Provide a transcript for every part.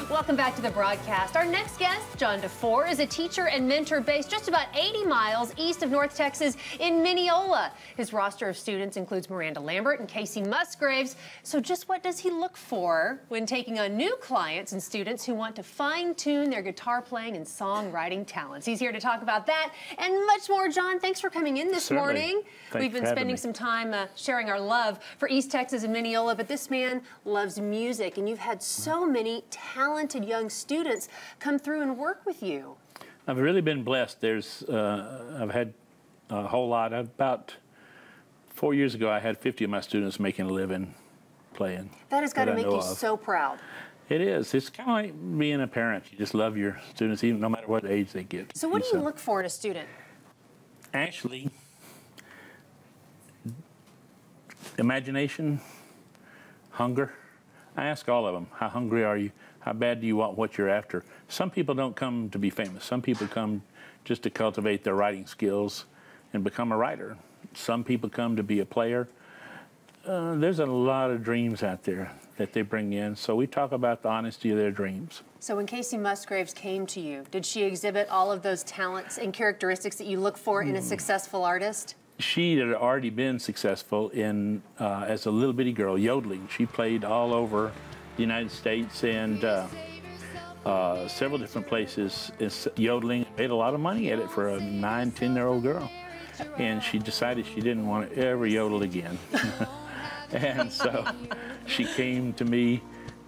Welcome back to the broadcast. Our next guest, John Defoore, is a teacher and mentor based just about 80 miles east of North Texas in Mineola. His roster of students includes Miranda, Lambert, and Kacey Musgraves. So just what does he look for when taking on new clients and students who want to fine-tune their guitar playing and songwriting talents? He's here to talk about that and much more. John, thanks for coming in this morning. We've been spending some time sharing our love for East Texas and Mineola, but this man loves music, and you've had so many talented young students come through and work with you. I've really been blessed. I've had a whole lot. About 4 years ago, I had 50 of my students making a living playing. That has got to make you so proud. It is. It's kind of like being a parent. You just love your students, even no matter what age they get. So what do you look for in a student? Actually, imagination, hunger. I ask all of them, how hungry are you? How bad do you want what you're after? Some people don't come to be famous. Some people come just to cultivate their writing skills and become a writer. Some people come to be a player. There's a lot of dreams out there that they bring in, so we talk about the honesty of their dreams. So when Kacey Musgraves came to you, did she exhibit all of those talents and characteristics that you look for in a successful artist? She had already been successful in as a little bitty girl, yodeling. She played all over the United States and several different places yodeling. Made a lot of money at it for a 9, 10-year-old girl. And she decided she didn't want to ever yodel again. And so she came to me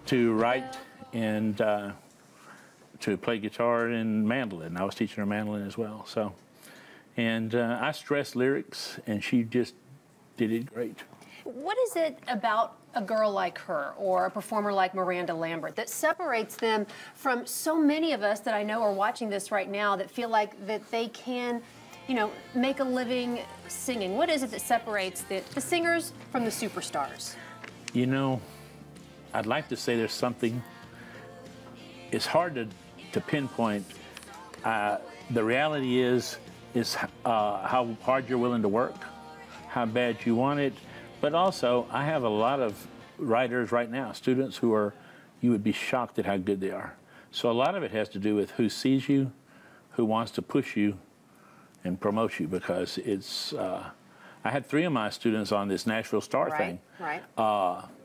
to write and to play guitar and mandolin. I was teaching her mandolin as well. So. And I stressed lyrics, and she just did it great. What is it about a girl like her or a performer like Miranda Lambert that separates them from so many of us that I know are watching this right now that feel like that they can, you know, make a living singing? What is it that separates the singers from the superstars? You know, I'd like to say there's something. It's hard to pinpoint. The reality is how hard you're willing to work, how bad you want it. But also, I have a lot of writers right now, students who you would be shocked at how good they are. So a lot of it has to do with who sees you, who wants to push you and promote you, because it's, I had 3 of my students on this Nashville Star thing. Right.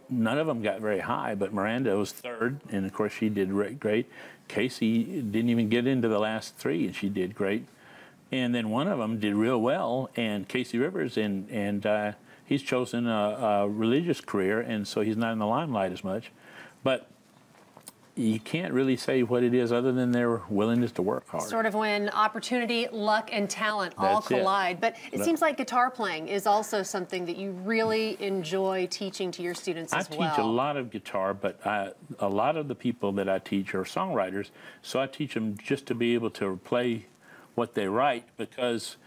None of them got very high, but Miranda was 3rd, and of course she did great. Kacey didn't even get into the last 3, and she did great. And then one of them did real well, and Kacey Rivers, and he's chosen a religious career, and so he's not in the limelight as much. But you can't really say what it is other than their willingness to work hard. Sort of when opportunity, luck, and talent all collide. But it seems like guitar playing is also something that you really enjoy teaching to your students as well. I teach a lot of guitar, but a lot of the people that I teach are songwriters, so I teach them just to be able to play what they write, because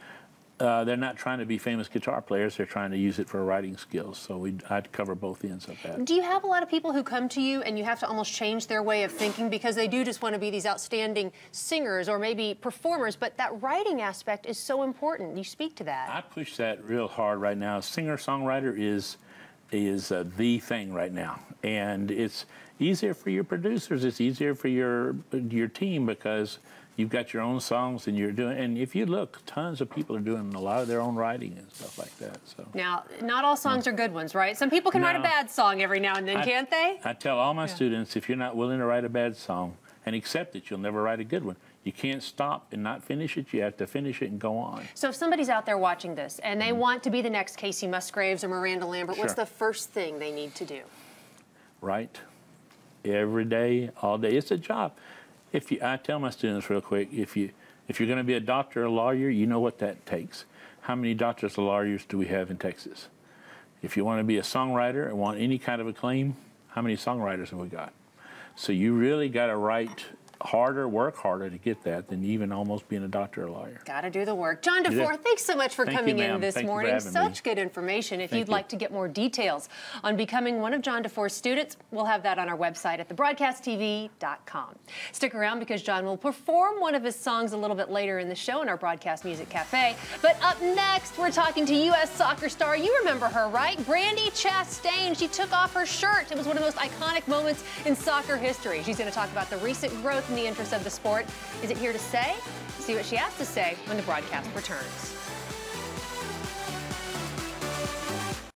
they're not trying to be famous guitar players, they're trying to use it for writing skills. So I'd cover both ends of that. Do you have a lot of people who come to you and you have to almost change their way of thinking because they do just want to be these outstanding singers or maybe performers, but that writing aspect is so important? You speak to that. I push that real hard right now. Singer-songwriter is the thing right now. And it's easier for your producers, it's easier for your team, because you've got your own songs and you're doing, and if you look, tons of people are doing a lot of their own writing and stuff like that. So now, not all songs are good ones, right? Some people can write a bad song every now and then, can't they? I tell all my students, if you're not willing to write a bad song and accept it, you'll never write a good one. You can't stop and not finish it. You have to finish it and go on. So if somebody's out there watching this and they want to be the next Kacey Musgraves or Miranda Lambert, what's the first thing they need to do? Write every day, all day. It's a job. I tell my students real quick, if you're going to be a doctor or a lawyer, you know what that takes. How many doctors or lawyers do we have in Texas? If you want to be a songwriter and want any kind of acclaim, how many songwriters have we got? So you really got to write work harder to get that than even almost being a doctor or lawyer. Got to do the work. John Defoore, thanks so much for coming in this morning. Such good information. If you'd like to get more details on becoming one of John Defoore's students, we'll have that on our website at thebroadcasttv.com. Stick around because John will perform one of his songs a little bit later in the show in our Broadcast Music Cafe. But up next, we're talking to U.S. soccer star. You remember her, right? Brandi Chastain. She took off her shirt. It was one of the most iconic moments in soccer history. She's going to talk about the recent growth in the interest of the sport. Is it here to stay? See what she has to say when the broadcast returns.